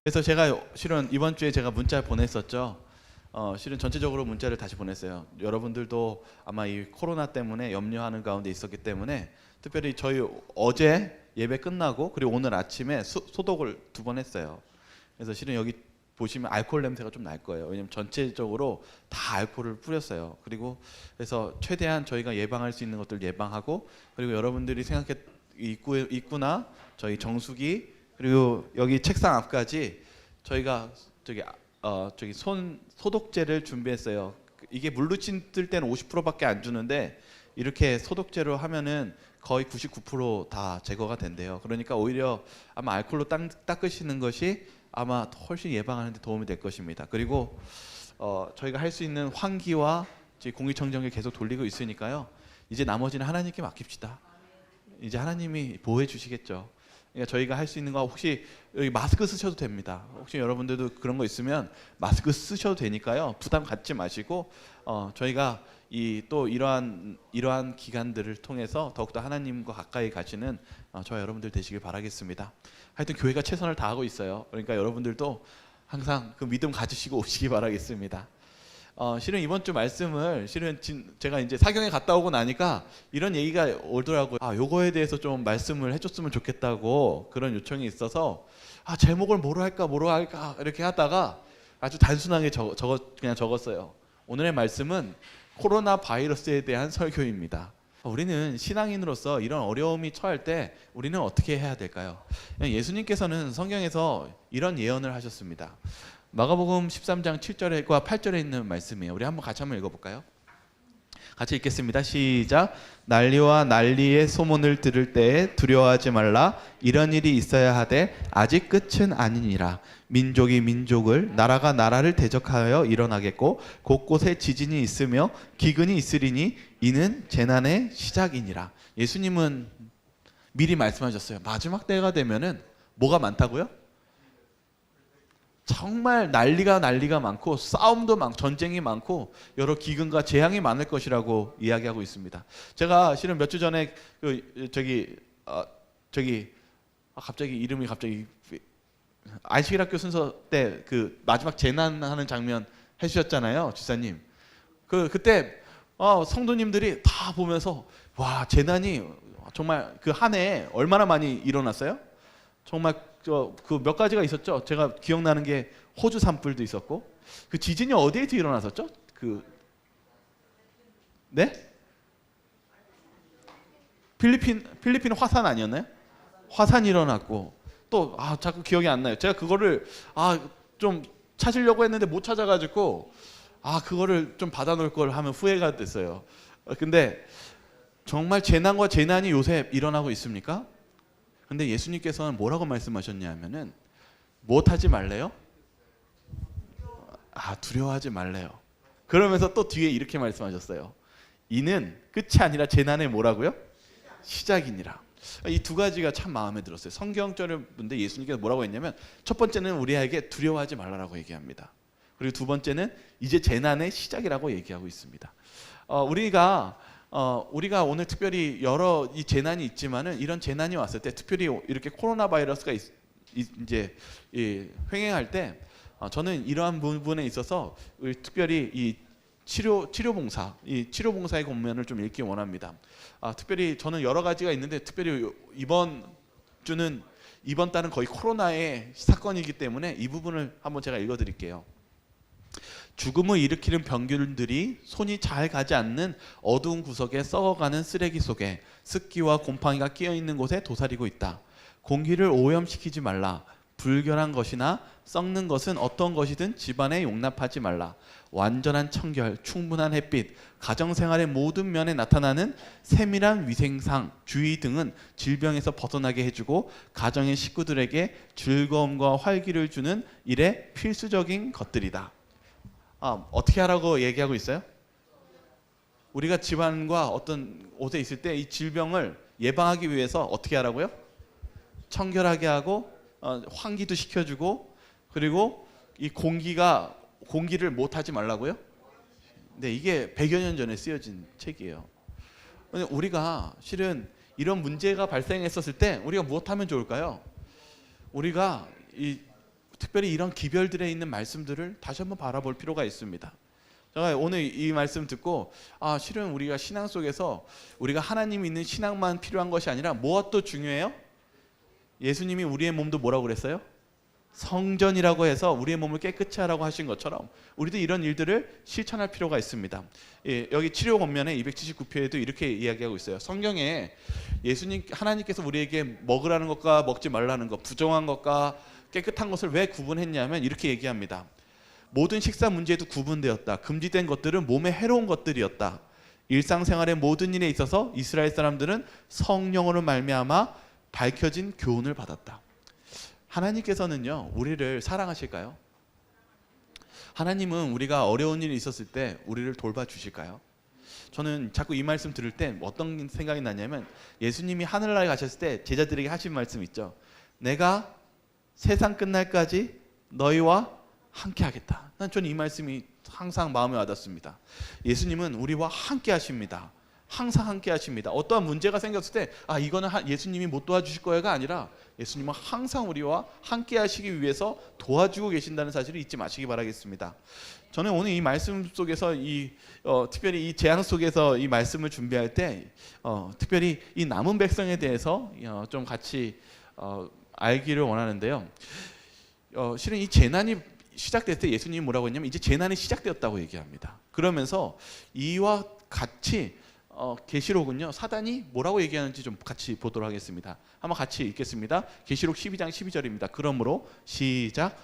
그래서 제가 실은 이번 주에 제가 문자 보냈었죠. 실은 전체적으로 문자를 다시 보냈어요. 여러분들도 아마 이 코로나 때문에 염려하는 가운데 있었기 때문에 특별히 저희 어제 예배 끝나고 그리고 오늘 아침에 소독을 2번 했어요. 그래서 실은 여기 보시면 알코올 냄새가 좀 날 거예요. 왜냐면 전체적으로 다 알코올을 뿌렸어요. 그리고 그래서 최대한 저희가 예방할 수 있는 것들 예방하고, 그리고 여러분들이 생각해 입구나 저희 정수기 그리고 여기 책상 앞까지 저희가 저기 손 소독제를 준비했어요. 이게 물로 씻을 때는 50%밖에 안 주는데 이렇게 소독제로 하면은 거의 99%다 제거가 된대요. 그러니까 오히려 아마 알코올로 닦으시는 것이 아마 훨씬 예방하는 데 도움이 될 것입니다. 그리고 저희가 할 수 있는 환기와 공기청정기 계속 돌리고 있으니까요. 이제 나머지는 하나님께 맡깁시다. 이제 하나님이 보호해 주시겠죠. 그러니까 저희가 할 수 있는 거, 혹시 여기 마스크 쓰셔도 됩니다. 혹시 여러분들도 그런 거 있으면 마스크 쓰셔도 되니까요. 부담 갖지 마시고 저희가 또 이러한 기간들을 통해서 더욱더 하나님과 가까이 가시는 저와 여러분들 되시길 바라겠습니다. 하여튼 교회가 최선을 다하고 있어요. 그러니까 여러분들도 항상 그 믿음 가지시고 오시기 바라겠습니다. 실은 이번 주 말씀을 제가 이제 사경에 갔다 오고 나니까 이런 얘기가 오더라고요. 요거에 대해서 좀 말씀을 해줬으면 좋겠다고 그런 요청이 있어서 제목을 뭐로 할까 이렇게 하다가 아주 단순하게 그냥 적었어요. 오늘의 말씀은 코로나 바이러스에 대한 설교입니다. 우리는 신앙인으로서 이런 어려움이 처할 때 우리는 어떻게 해야 될까요? 예수님께서는 성경에서 이런 예언을 하셨습니다. 마가복음 13장 7절과 8절에 있는 말씀이에요. 우리 같이 한번 읽어볼까요? 같이 읽겠습니다. 시작. 난리와 난리의 소문을 들을 때에 두려워하지 말라. 이런 일이 있어야 하되 아직 끝은 아니니라. 민족이 민족을, 나라가 나라를 대적하여 일어나겠고 곳곳에 지진이 있으며 기근이 있으리니 이는 재난의 시작이니라. 예수님은 미리 말씀하셨어요. 마지막 때가 되면은 뭐가 많다고요? 정말 난리가 많고 싸움도 많고 전쟁이 많고 여러 기근과 재앙이 많을 것이라고 이야기하고 있습니다. 제가 실은 몇 주 전에 갑자기 이름이 안식일학교 순서 때 그 마지막 재난하는 장면 해주셨잖아요, 지사님. 그때 성도님들이 다 보면서 와, 재난이 정말 그 한 해에 얼마나 많이 일어났어요? 정말 그 몇 가지가 있었죠. 제가 기억나는 게 호주 산불도 있었고, 그 지진이 어디에서 일어났었죠? 네? 필리핀 화산 아니었나요? 화산이 일어났고 또 자꾸 기억이 안 나요. 제가 그거를 좀 찾으려고 했는데 못 찾아가지고 그거를 좀 받아놓을 걸 하면 후회가 됐어요. 근데 정말 재난과 재난이 요새 일어나고 있습니까? 근데 예수님께서는 뭐라고 말씀하셨냐면은 무엇하지 말래요? 두려워하지 말래요. 그러면서 또 뒤에 이렇게 말씀하셨어요. 이는 끝이 아니라 재난의 뭐라고요? 시작이니라. 이 두 가지가 참 마음에 들었어요. 성경절을 본데 예수님께서 뭐라고 했냐면, 첫 번째는 우리에게 두려워하지 말라라고 얘기합니다. 그리고 두 번째는 이제 재난의 시작이라고 얘기하고 있습니다. 우리가 오늘 특별히 여러 이 재난이 있지만은, 이런 재난이 왔을 때 특별히 이렇게 코로나 바이러스가 이제 횡행할 때 저는 이러한 부분에 있어서 특별히 이 치료봉사의 공면을 좀 읽기 원합니다. 특별히 저는 여러 가지가 있는데, 특별히 이번 달은 거의 코로나의 사건이기 때문에 이 부분을 한번 제가 읽어드릴게요. 죽음을 일으키는 병균들이 손이 잘 가지 않는 어두운 구석에 썩어가는 쓰레기 속에 습기와 곰팡이가 끼어있는 곳에 도사리고 있다. 공기를 오염시키지 말라. 불결한 것이나 썩는 것은 어떤 것이든 집안에 용납하지 말라. 완전한 청결, 충분한 햇빛, 가정생활의 모든 면에 나타나는 세밀한 위생상, 주의 등은 질병에서 벗어나게 해주고 가정의 식구들에게 즐거움과 활기를 주는 일의 필수적인 것들이다. 어떻게 하라고 얘기하고 있어요? 우리가 집안과 어떤 곳에 있을 때 이 질병을 예방하기 위해서 어떻게 하라고요? 청결하게 하고 환기도 시켜주고, 그리고 이 공기를 못하지 말라고요? 네, 이게 100여 년 전에 쓰여진 책이에요. 우리가 실은 이런 문제가 발생했었을 때 우리가 무엇하면 좋을까요? 우리가 특별히 이런 기별들에 있는 말씀들을 다시 한번 바라볼 필요가 있습니다. 제가 오늘 이 말씀 듣고 실은 우리가 신앙 속에서 우리가 하나님이 있는 신앙만 필요한 것이 아니라 무엇도 중요해요? 예수님이 우리의 몸도 뭐라고 그랬어요? 성전이라고 해서 우리의 몸을 깨끗이 하라고 하신 것처럼 우리도 이런 일들을 실천할 필요가 있습니다. 여기 치료 권면에 279표에도 이렇게 이야기하고 있어요. 성경에 하나님께서 우리에게 먹으라는 것과 먹지 말라는 것, 부정한 것과 깨끗한 것을 왜 구분했냐면 이렇게 얘기합니다. 모든 식사 문제도 구분되었다. 금지된 것들은 몸에 해로운 것들이었다. 일상생활의 모든 일에 있어서 이스라엘 사람들은 성령으로 말미암아 밝혀진 교훈을 받았다. 하나님께서는요, 우리를 사랑하실까요? 하나님은 우리가 어려운 일이 있었을 때 우리를 돌봐주실까요? 저는 자꾸 이 말씀 들을 때 어떤 생각이 나냐면 예수님이 하늘나라에 가셨을 때 제자들에게 하신 말씀 있죠. 내가 세상 끝날까지 너희와 함께 하겠다. 저는 이 말씀이 항상 마음에 와닿습니다. 예수님은 우리와 함께 하십니다. 항상 함께 하십니다. 어떠한 문제가 생겼을 때 이거는 예수님이 못 도와주실 거야가 아니라 예수님은 항상 우리와 함께 하시기 위해서 도와주고 계신다는 사실을 잊지 마시기 바라겠습니다. 저는 오늘 이 말씀 속에서 특별히 이 재앙 속에서 이 말씀을 준비할 때 특별히 이 남은 백성에 대해서 좀 같이 알기를 원하는데요. 실은 이 재난이 시작될 때 예수님이 뭐라고 했냐면 이제 재난이 시작되었다고 얘기합니다. 그러면서 이와 같이 계시록은요, 사단이 뭐라고 얘기하는지 좀 같이 보도록 하겠습니다. 한번 같이 읽겠습니다. 계시록 12장 12절입니다. 그러므로 시작.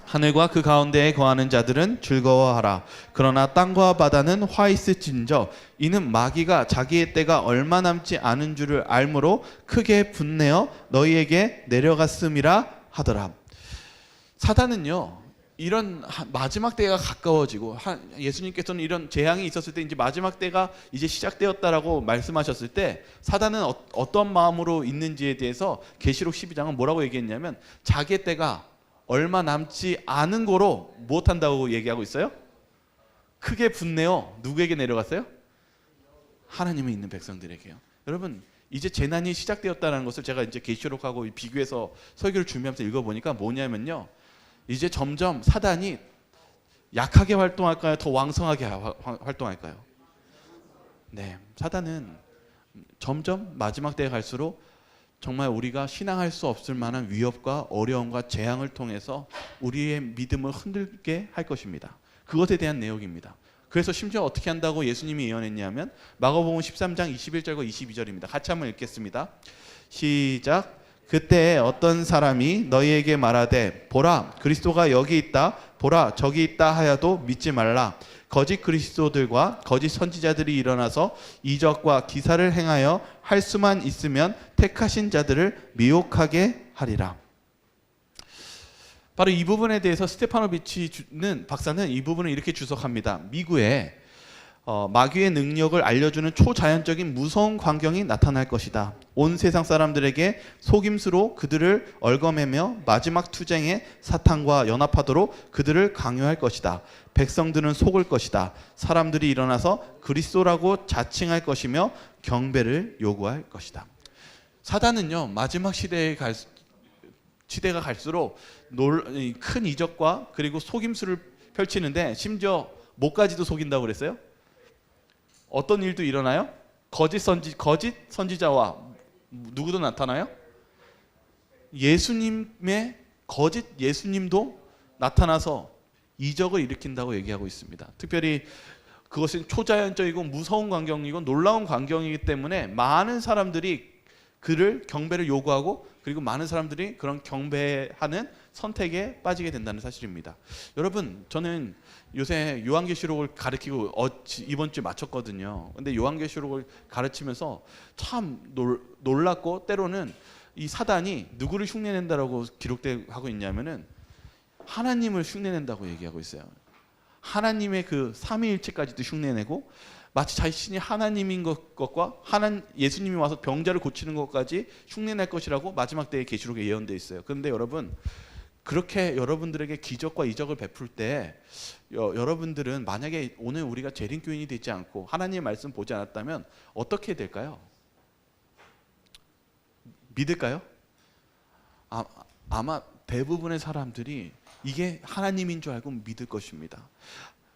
하늘과 그 가운데에 거하는 자들은 즐거워하라. 그러나 땅과 바다는 화 있을진저 이는 마귀가 자기의 때가 얼마 남지 않은 줄을 알므로 크게 분내어 너희에게 내려갔음이라 하더라. 사단은요, 이런 마지막 때가 가까워지고 예수님께서는 이런 재앙이 있었을 때 이제 마지막 때가 이제 시작되었다라고 말씀하셨을 때 사단은 어떤 마음으로 있는지에 대해서 계시록 12장은 뭐라고 얘기했냐면 자기의 때가 얼마 남지 않은 거로 무엇한다고 얘기하고 있어요? 크게 분내어 누구에게 내려갔어요? 하나님이 있는 백성들에게요. 여러분, 이제 재난이 시작되었다는 것을 제가 이제 계시록하고 비교해서 설교를 준비하면서 읽어보니까 뭐냐면요, 이제 점점 사단이 약하게 활동할까요? 더 왕성하게 활동할까요? 네, 사단은 점점 마지막 때에 갈수록 정말 우리가 신앙할 수 없을 만한 위협과 어려움과 재앙을 통해서 우리의 믿음을 흔들게 할 것입니다. 그것에 대한 내용입니다. 그래서 심지어 어떻게 한다고 예수님이 예언했냐면 마가복음 13장 21절과 22절입니다. 같이 한번 읽겠습니다. 시작. 그때 어떤 사람이 너희에게 말하되 보라 그리스도가 여기 있다 보라 저기 있다 하여도 믿지 말라. 거짓 그리스도들과 거짓 선지자들이 일어나서 이적과 기사를 행하여 할 수만 있으면 택하신 자들을 미혹하게 하리라. 바로 이 부분에 대해서 스테파노비치는 박사는 이 부분을 이렇게 주석합니다. 미국에 마귀의 능력을 알려주는 초자연적인 무서운 광경이 나타날 것이다. 온 세상 사람들에게 속임수로 그들을 얽어매며 마지막 투쟁에 사탄과 연합하도록 그들을 강요할 것이다. 백성들은 속을 것이다. 사람들이 일어나서 그리스도라고 자칭할 것이며 경배를 요구할 것이다. 사단은요, 마지막 시대가 갈수록 큰 이적과 그리고 속임수를 펼치는데 심지어 뭐까지도 속인다고 그랬어요? 어떤 일도 일어나요? 거짓 선지자와 누구도 나타나요? 예수님의 거짓 예수님도 나타나서 이적을 일으킨다고 얘기하고 있습니다. 특별히 그것은 초자연적이고 무서운 광경이고 놀라운 광경이기 때문에 많은 사람들이 그를 경배를 요구하고 그리고 많은 사람들이 그런 경배하는 선택에 빠지게 된다는 사실입니다. 여러분, 저는 요새 요한계시록을 가르치고 이번 주에 마쳤거든요. 근데 요한계시록을 가르치면서 참 놀랐고 때로는 이 사단이 누구를 흉내낸다라고 기록하고 있냐면은 하나님을 흉내낸다고 얘기하고 있어요. 하나님의 그 삼위일체까지도 흉내내고 마치 자신이 하나님인 것과 예수님이 와서 병자를 고치는 것까지 흉내낼 것이라고 마지막 때의 계시록에 예언되어 있어요. 그런데 여러분, 그렇게 여러분들에게 기적과 이적을 베풀 때 여러분들은 만약에 오늘 우리가 재림교인이 되지 않고 하나님의 말씀 보지 않았다면 어떻게 될까요? 믿을까요? 아마 대부분의 사람들이 이게 하나님인 줄 알고 믿을 것입니다.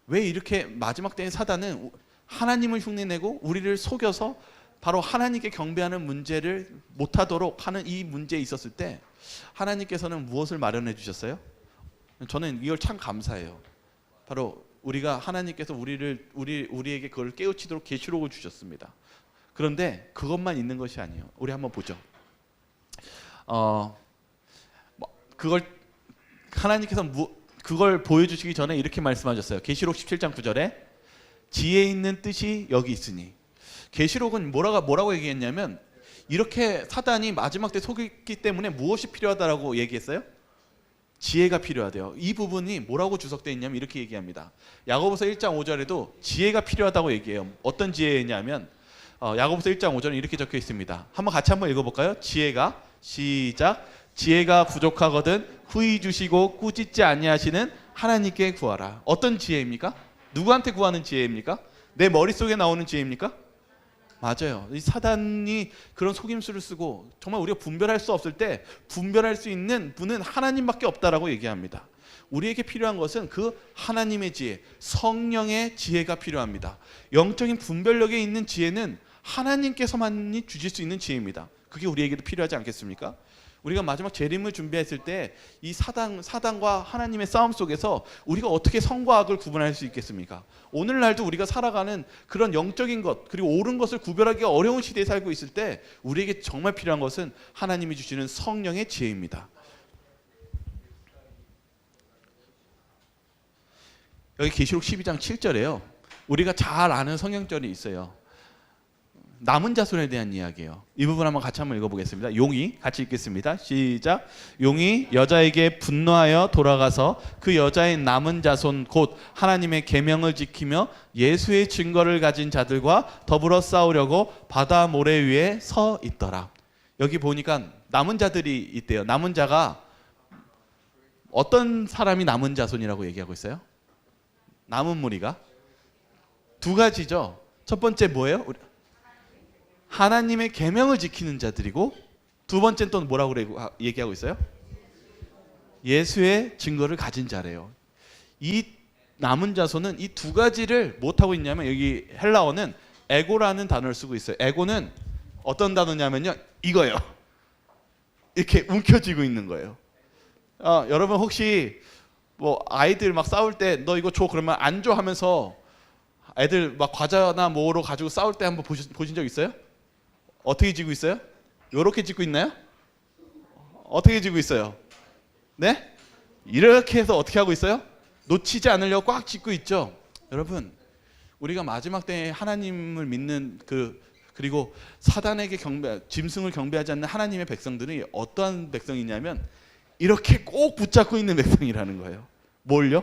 왜 이렇게 마지막 때의 사단은 하나님을 흉내내고 우리를 속여서 바로 하나님께 경배하는 문제를 못하도록 하는 이 문제에 있었을 때 하나님께서는 무엇을 마련해 주셨어요? 저는 이걸 참 감사해요. 바로 우리가 하나님께서 우리에게 그걸 깨우치도록 계시록을 주셨습니다. 그런데 그것만 있는 것이 아니에요. 우리 한번 보죠. 그걸 하나님께서 그걸 보여주시기 전에 이렇게 말씀하셨어요. 계시록 17장 9절에 지혜 있는 뜻이 여기 있으니. 계시록은 뭐라고 얘기했냐면 이렇게 사단이 마지막 때 속였기 때문에 무엇이 필요하다라고 얘기했어요? 지혜가 필요하대요. 이 부분이 뭐라고 주석되어 있냐면 이렇게 얘기합니다. 야고보서 1장 5절에도 지혜가 필요하다고 얘기해요. 어떤 지혜냐면 야고보서 1장 5절에 이렇게 적혀 있습니다. 같이 한번 읽어볼까요? 지혜가 시작. 지혜가 부족하거든 후히 주시고 꾸짖지 아니하시는 하나님께 구하라. 어떤 지혜입니까? 누구한테 구하는 지혜입니까? 내 머릿속에 나오는 지혜입니까? 맞아요. 이 사단이 그런 속임수를 쓰고 정말 우리가 분별할 수 없을 때 분별할 수 있는 분은 하나님밖에 없다라고 얘기합니다. 우리에게 필요한 것은 그 하나님의 지혜, 성령의 지혜가 필요합니다. 영적인 분별력에 있는 지혜는 하나님께서만이 주실 수 있는 지혜입니다. 그게 우리에게도 필요하지 않겠습니까? 우리가 마지막 재림을 준비했을 때 이 사단과 하나님의 싸움 속에서 우리가 어떻게 선과 악을 구분할 수 있겠습니까? 오늘날도 우리가 살아가는 그런 영적인 것 그리고 옳은 것을 구별하기가 어려운 시대에 살고 있을 때 우리에게 정말 필요한 것은 하나님이 주시는 성령의 지혜입니다. 여기 계시록 12장 7절에요. 우리가 잘 아는 성경절이 있어요. 남은 자손에 대한 이야기예요. 이 부분 같이 한번 읽어보겠습니다. 용이 같이 읽겠습니다. 시작. 용이 여자에게 분노하여 돌아가서 그 여자의 남은 자손 곧 하나님의 계명을 지키며 예수의 증거를 가진 자들과 더불어 싸우려고 바다 모래 위에 서 있더라. 여기 보니까 남은 자들이 있대요. 남은 자가 어떤 사람이 남은 자손이라고 얘기하고 있어요? 남은 무리가 두 가지죠. 첫 번째 뭐예요? 하나님의 계명을 지키는 자들이고 두 번째는 또 뭐라고 얘기하고 있어요? 예수의 증거를 가진 자래요. 이 남은 자손은 이 두 가지를 못하고 있냐면 여기 헬라어는 에고라는 단어를 쓰고 있어요. 에고는 어떤 단어냐면요. 이거예요. 이렇게 움켜쥐고 있는 거예요. 여러분 혹시 아이들 막 싸울 때 너 이거 줘 그러면 안 줘 하면서 애들 막 과자나 뭐로 가지고 싸울 때 한번 보신 적 있어요? 어떻게 쥐고 있어요? 이렇게 쥐고 있나요? 어떻게 쥐고 있어요? 네? 이렇게 해서 어떻게 하고 있어요? 놓치지 않으려고 꽉 쥐고 있죠. 여러분 우리가 마지막 때에 하나님을 믿는 그리고 사단에게 짐승을 경배하지 않는 하나님의 백성들이 어떠한 백성이냐면 이렇게 꼭 붙잡고 있는 백성이라는 거예요. 뭘요?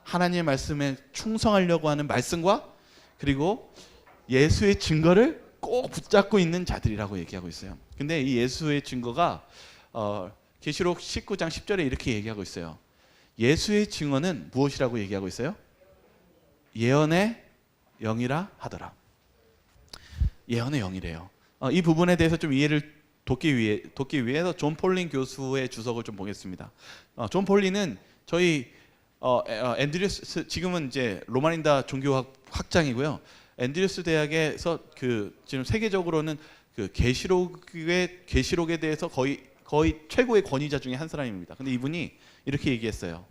하나님의 말씀에 충성하려고 하는 말씀과 그리고 예수의 증거를 꼭 붙잡고 있는 자들이라고 얘기하고 있어요. 근데 이 예수의 증거가 계시록 19장 10절에 이렇게 얘기하고 있어요. 예수의 증언은 무엇이라고 얘기하고 있어요? 예언의 영이라 하더라. 예언의 영이래요. 이 부분에 대해서 좀 이해를 돕기 위해서 존 폴린 교수의 주석을 좀 보겠습니다. 존 폴린은 저희 앤드류스 지금은 이제 로마린다 종교학 학장이고요. 앤드류스 대학에서 지금 세계적으로는 계시록에 대해서 거의 최고의 권위자 중에 한 사람입니다. 근데 이분이 이렇게 얘기했어요.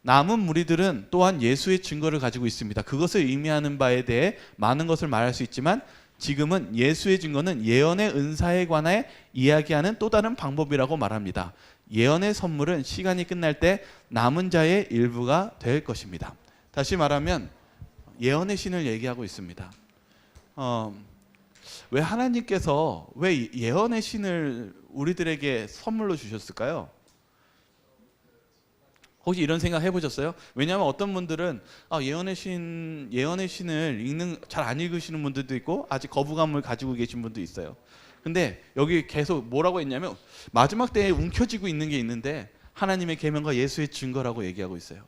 남은 무리들은 또한 예수의 증거를 가지고 있습니다. 그것을 의미하는 바에 대해 많은 것을 말할 수 있지만 지금은 예수의 증거는 예언의 은사에 관해 이야기하는 또 다른 방법이라고 말합니다. 예언의 선물은 시간이 끝날 때 남은 자의 일부가 될 것입니다. 다시 말하면 예언의 신을 얘기하고 있습니다. 왜 하나님께서 왜 예언의 신을 우리들에게 선물로 주셨을까요? 혹시 이런 생각 해보셨어요? 왜냐하면 어떤 분들은 예언의 신을 잘 안 읽으시는 분들도 있고 아직 거부감을 가지고 계신 분도 있어요. 근데 여기 계속 뭐라고 했냐면 마지막 때에 움켜쥐고 있는 게 있는데 하나님의 계명과 예수의 증거라고 얘기하고 있어요.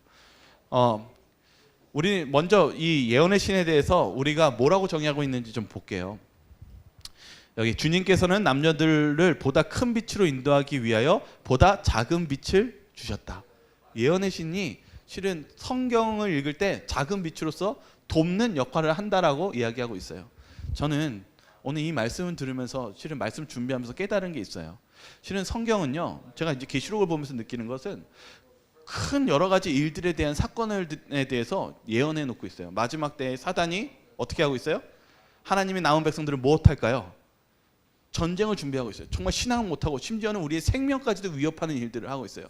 우리 먼저 이 예언의 신에 대해서 우리가 뭐라고 정의하고 있는지 좀 볼게요. 여기 주님께서는 남녀들을 보다 큰 빛으로 인도하기 위하여 보다 작은 빛을 주셨다. 예언의 신이 실은 성경을 읽을 때 작은 빛으로서 돕는 역할을 한다라고 이야기하고 있어요. 저는 오늘 이 말씀을 들으면서 실은 말씀 준비하면서 깨달은 게 있어요. 실은 성경은요, 제가 이제 계시록을 보면서 느끼는 것은 큰 여러 가지 일들에 대한 사건에 대해서 예언해 놓고 있어요. 마지막 때에 사단이 어떻게 하고 있어요? 하나님의 남은 백성들을 무엇할까요? 전쟁을 준비하고 있어요. 정말 신앙을 못하고 심지어는 우리의 생명까지도 위협하는 일들을 하고 있어요.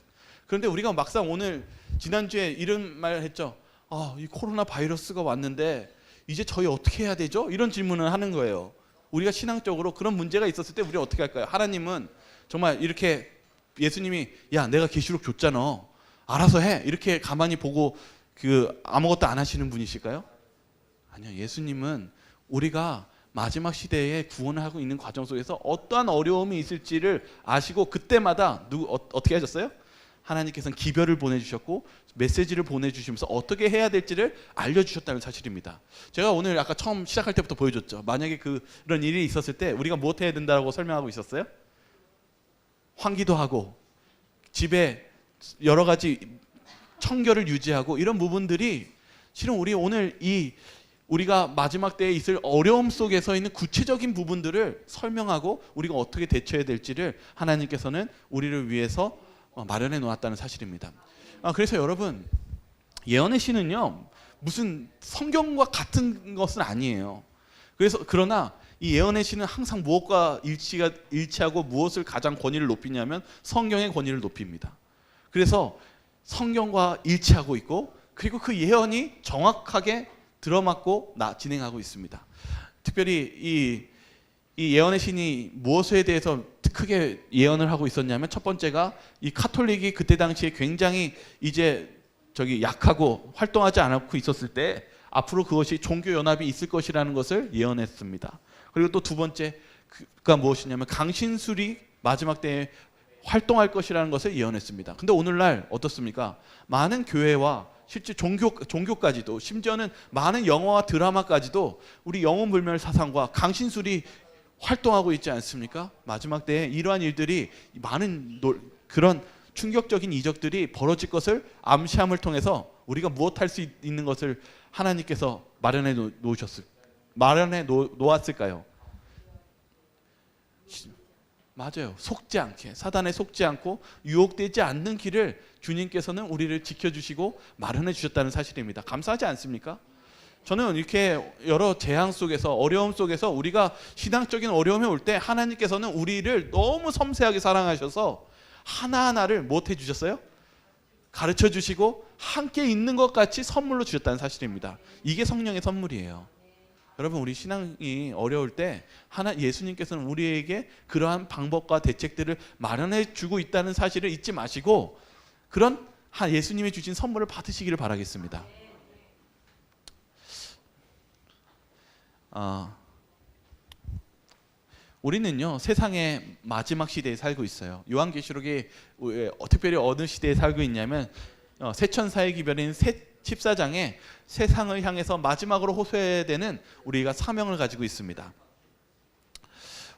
그런데 우리가 막상 오늘 지난주에 이런 말 했죠. 이 코로나 바이러스가 왔는데 이제 저희 어떻게 해야 되죠? 이런 질문을 하는 거예요. 우리가 신앙적으로 그런 문제가 있었을 때 우리가 어떻게 할까요? 하나님은 정말 이렇게 예수님이 야 내가 계시록 줬잖아. 알아서 해. 이렇게 가만히 보고 아무것도 안 하시는 분이실까요? 아니요. 예수님은 우리가 마지막 시대에 구원을 하고 있는 과정 속에서 어떠한 어려움이 있을지를 아시고 그때마다 어떻게 하셨어요? 하나님께서는 기별을 보내주셨고 메시지를 보내주시면서 어떻게 해야 될지를 알려주셨다는 사실입니다. 제가 오늘 아까 처음 시작할 때부터 보여줬죠. 만약에 그런 일이 있었을 때 우리가 무엇 해야 된다고 설명하고 있었어요? 환기도 하고 집에 여러 가지 청결을 유지하고 이런 부분들이 실은 우리 오늘 우리가 마지막 때에 있을 어려움 속에서 있는 구체적인 부분들을 설명하고 우리가 어떻게 대처해야 될지를 하나님께서는 우리를 위해서 마련해 놓았다는 사실입니다. 그래서 여러분 예언의 신은요 무슨 성경과 같은 것은 아니에요. 그러나 이 예언의 신은 항상 무엇과 일치하고 무엇을 가장 권위를 높이냐면 성경의 권위를 높입니다. 그래서 성경과 일치하고 있고 그리고 그 예언이 정확하게 들어맞고 진행하고 있습니다. 특별히 이 예언의 신이 무엇에 대해서 크게 예언을 하고 있었냐면 첫 번째가 이 카톨릭이 그때 당시에 굉장히 이제 약하고 활동하지 않고 있었을 때 앞으로 그것이 종교 연합이 있을 것이라는 것을 예언했습니다. 그리고 또 두 번째가 무엇이냐면 강신술이 마지막 때에 활동할 것이라는 것을 예언했습니다. 근데 오늘날 어떻습니까? 많은 교회와 실제 종교까지도 심지어는 많은 영화와 드라마까지도 우리 영혼불멸 사상과 강신술이 활동하고 있지 않습니까? 마지막 때에 이러한 일들이 많은 그런 충격적인 이적들이 벌어질 것을 암시함을 통해서 우리가 무엇 할 수 있는 것을 하나님께서 마련해 놓았을까요? 맞아요. 속지 않게 사단에 속지 않고 유혹되지 않는 길을 주님께서는 우리를 지켜주시고 마련해 주셨다는 사실입니다. 감사하지 않습니까? 저는 이렇게 여러 재앙 속에서 어려움 속에서 우리가 신앙적인 어려움이 올 때 하나님께서는 우리를 너무 섬세하게 사랑하셔서 하나하나를 못해 주셨어요? 가르쳐 주시고 함께 있는 것 같이 선물로 주셨다는 사실입니다. 이게 성령의 선물이에요. 여러분 우리 신앙이 어려울 때 예수님께서는 우리에게 그러한 방법과 대책들을 마련해 주고 있다는 사실을 잊지 마시고 그런 예수님이 주신 선물을 받으시기를 바라겠습니다. 우리는요 세상의 마지막 시대에 살고 있어요. 요한계시록이 특별히 어느 시대에 살고 있냐면 세천사의 기별인 14장에 세상을 향해서 마지막으로 호소해야 되는 우리가 사명을 가지고 있습니다.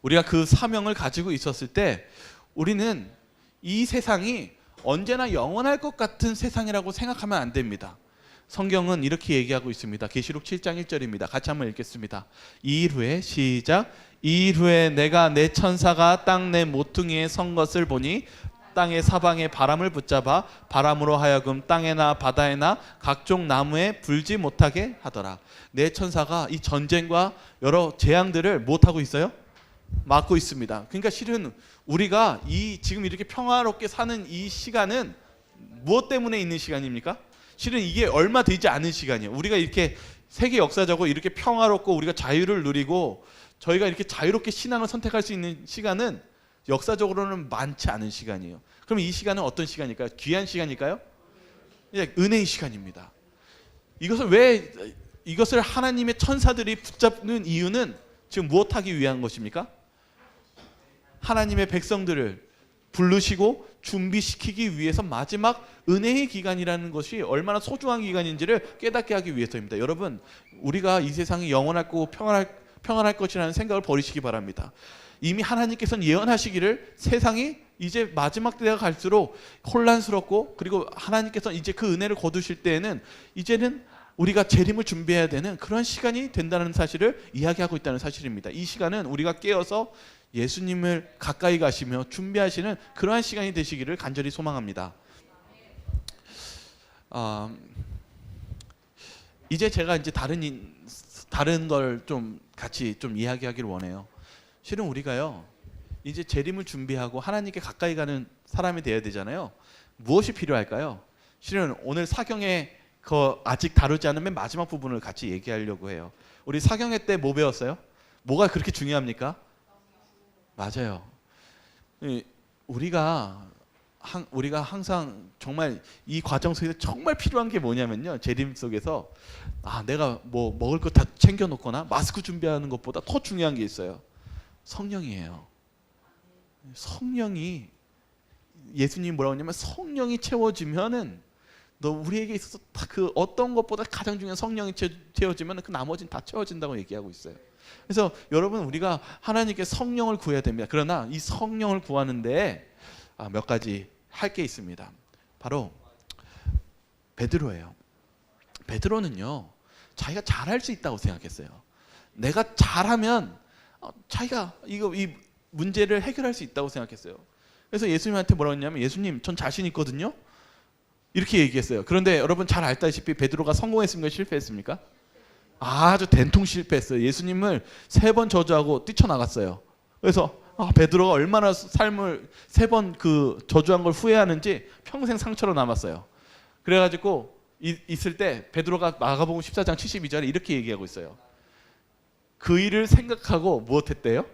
우리가 그 사명을 가지고 있었을 때 우리는 이 세상이 언제나 영원할 것 같은 세상이라고 생각하면 안 됩니다. 성경은 이렇게 얘기하고 있습니다. 계시록 7장 1절입니다. 같이 한번 읽겠습니다. 이 일 후에 시작. 이 일 후에 내가 내 천사가 땅 내 모퉁이에 선 것을 보니 땅의 사방에 바람을 붙잡아 바람으로 하여금 땅에나 바다에나 각종 나무에 불지 못하게 하더라. 내 천사가 이 전쟁과 여러 재앙들을 못하고 있어요? 막고 있습니다. 그러니까 실은 우리가 지금 이렇게 평화롭게 사는 이 시간은 무엇 때문에 있는 시간입니까? 실은 이게 얼마 되지 않은 시간이에요. 우리가 이렇게 세계 역사적으로 이렇게 평화롭고 우리가 자유를 누리고 저희가 이렇게 자유롭게 신앙을 선택할 수 있는 시간은 역사적으로는 많지 않은 시간이에요. 그럼 이 시간은 어떤 시간일까요? 귀한 시간일까요? 은혜의 시간입니다. 이것을 하나님의 천사들이 붙잡는 이유는 지금 무엇하기 위한 것입니까? 하나님의 백성들을 부르시고 준비시키기 위해서 마지막 은혜의 기간이라는 것이 얼마나 소중한 기간인지를 깨닫게 하기 위해서입니다. 여러분, 우리가 이 세상이 영원하고 평안할 평안할 것이라는 생각을 버리시기 바랍니다. 이미 하나님께서는 예언하시기를 세상이 이제 마지막 때가 갈수록 혼란스럽고, 그리고 하나님께서는 이제 그 은혜를 거두실 때에는 이제는 우리가 재림을 준비해야 되는 그런 시간이 된다는 사실을 이야기하고 있다는 사실입니다. 이 시간은 우리가 깨어서 예수님을 가까이 가시며 준비하시는 그러한 시간이 되시기를 간절히 소망합니다. 이제 제가 이제 다른 걸 좀 같이 좀 이야기하기를 원해요. 실은 우리가요, 이제 재림을 준비하고 하나님께 가까이 가는 사람이 되어야 되잖아요. 무엇이 필요할까요? 실은 오늘 사경에 아직 다루지 않은 맨 마지막 부분을 같이 얘기하려고 해요. 우리 사경회 때 뭐 배웠어요? 뭐가 그렇게 중요합니까? 맞아요. 우리가 항상 정말 이 과정 속에서 정말 필요한 게 뭐냐면요, 재림 속에서 내가 뭐 먹을 거 다 챙겨놓거나 마스크 준비하는 것보다 더 중요한 게 있어요. 성령이에요. 성령이, 예수님이 뭐라고 하냐면 성령이 채워지면은 우리에게 있어서 그 어떤 것보다 가장 중요한 성령이 채워지면 그 나머지는 다 채워진다고 얘기하고 있어요. 그래서 여러분, 우리가 하나님께 성령을 구해야 됩니다. 그러나 이 성령을 구하는데 몇 가지 할 게 있습니다. 바로 베드로예요. 베드로는요, 자기가 잘할 수 있다고 생각했어요. 내가 잘하면 자기가 이 문제를 해결할 수 있다고 생각했어요. 그래서 예수님한테 뭐라고 했냐면, 예수님, 전 자신 있거든요, 이렇게 얘기했어요. 그런데 여러분 잘 알다시피 베드로가 성공했습니까? 실패했습니까? 아주 된통 실패했어요. 예수님을 3번 저주하고 뛰쳐나갔어요. 그래서 베드로가 얼마나 삶을 3번 그 저주한 걸 후회하는지 평생 상처로 남았어요. 그래가지고 있을 때 베드로가 마가복음 14장 72절에 이렇게 얘기하고 있어요. 그 일을 생각하고 무엇했대요?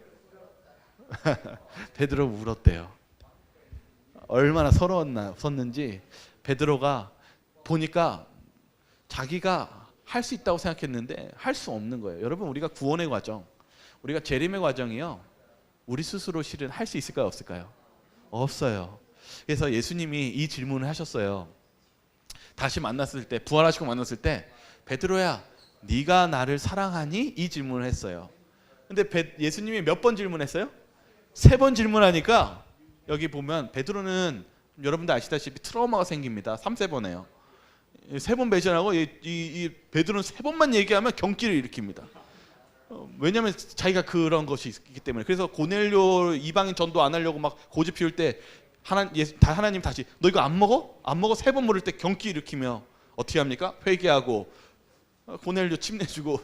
베드로 울었대요. 얼마나 서러웠는지. 베드로가 보니까 자기가 할 수 있다고 생각했는데 할 수 없는 거예요. 여러분, 우리가 구원의 과정, 우리가 재림의 과정이요, 우리 스스로 실은 할 수 있을까요, 없을까요? 없어요. 그래서 예수님이 이 질문을 하셨어요. 다시 만났을 때, 부활하시고 만났을 때, 베드로야, 네가 나를 사랑하니? 이 질문을 했어요. 근데 예수님이 몇 번 질문했어요? 3번 질문하니까 여기 보면 베드로는 여러분들 아시다시피 트라우마가 생깁니다. 3-4번에요. 3번 배신하고 이 베드로는 3번만 얘기하면 경기를 일으킵니다. 왜냐하면 자기가 그런 것이 있기 때문에. 그래서 고넬료 이방인 전도 안 하려고 막 고집 피울 때 하나님 다시 너 이거 안 먹어? 안 먹어? 3번 물을 때 경기 일으키며 어떻게 합니까? 회개하고 고넬료 침내주고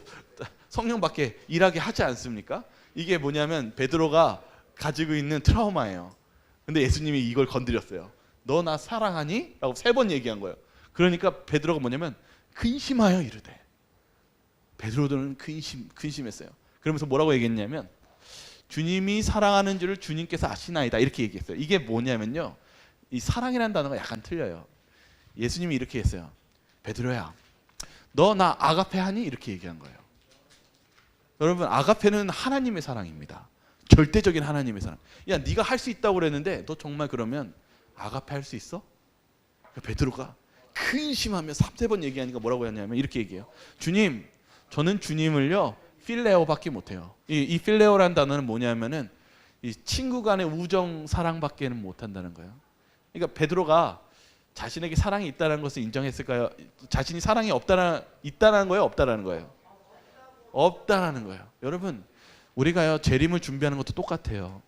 성령 받게 일하게 하지 않습니까? 이게 뭐냐면 베드로가 가지고 있는 트라우마예요. 근데 예수님이 이걸 건드렸어요. 너 나 사랑하니? 라고 3번 얘기한 거예요. 그러니까 베드로가 뭐냐면 근심하여 이르되. 베드로들은 근심했어요. 그러면서 뭐라고 얘기했냐면, 주님이 사랑하는 줄을 주님께서 아시나이다, 이렇게 얘기했어요. 이게 뭐냐면요, 이 사랑이라는 단어가 약간 틀려요. 예수님이 이렇게 했어요. 베드로야, 너 나 아가페 하니? 이렇게 얘기한 거예요. 여러분, 아가페는 하나님의 사랑입니다. 절대적인 하나님의 사랑. 야, 네가 할 수 있다고 그랬는데 너 정말 그러면 아가페 할 수 있어? 베드로가 근심하며 3-4번 얘기하니까 뭐라고 했냐면 이렇게 얘기해요. 주님, 저는 주님을요 필레오밖에 못해요. 이 필레오라는 단어는 뭐냐면은 이 친구 간의 우정, 사랑밖에는 못한다는 거예요. 그러니까 베드로가 자신에게 사랑이 있다는 것을 인정했을까요? 자신이 사랑이 있다는 거예요, 없다라는 거예요? 없다라는 거예요. 여러분, 우리가요 재림을 준비하는 것도 똑같아요.